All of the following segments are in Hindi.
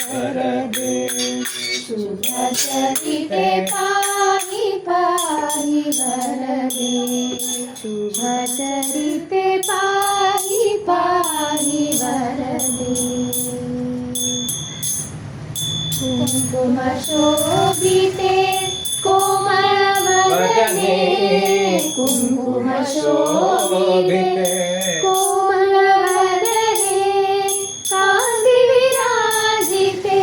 वरदे शुभचरिते पाहि पाहि वरदे शुभचरिते पाहि पाहि वरदे कुङ्कुमशोभिते कोमलवदने कुङ्कुमशोभिते कोमलवदने कान्तिविराजिते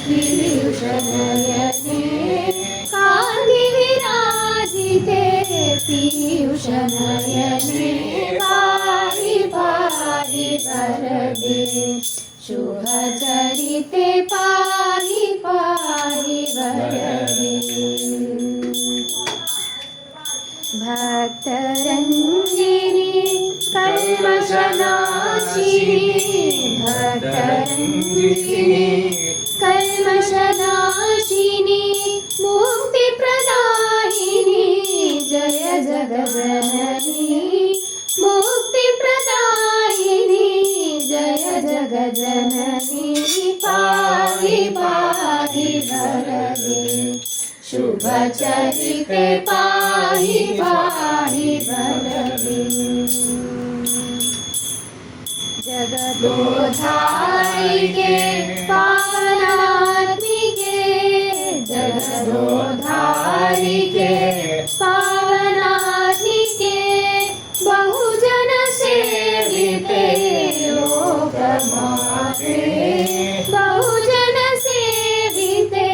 पीयूषनयने कान्तिविराजिते पीयूषनयने पाहि पाहि वरदे शुभचरिते पाहि पाहि वरदे भक्तरञ्जिनी कल्मषनाशिनी भक्तरञ्जिनी कल्मषनाशिनी मुक्तिप्रदायिनी जय जगज्जननी मुक्तिप्रदायिनी जय जगज्जननी पाहि पाहि वरदे शुभचरिते पाहि पाहि वरदे जगदोद्धारिके पावनात्मिके जगदोद्धारिके पावनात्मिके बहुजन सेविते लोकमाते बहुजन सेविते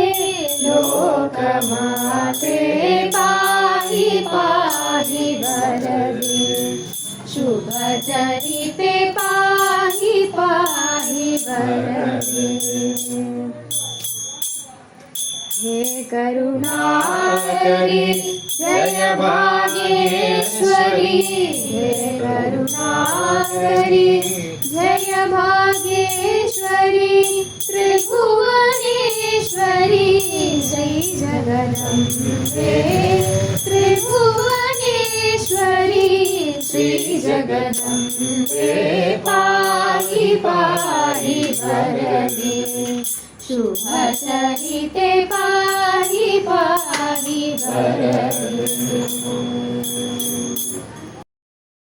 लोकमाते पाहि पाहि वरदे शुभचरिते पाहि पाहि वरदे हे करुणाकरी जय भाग्येश्वरी हे करुणाकरी जय भाग्येश्वरी त्रिभुवनेश्वरी श्री जगदम्बे त्रिभुवनेश्वरी श्री जगदम्बे पाहि पाहि वरदे शुभचरिते पाहि पाहि वरदे।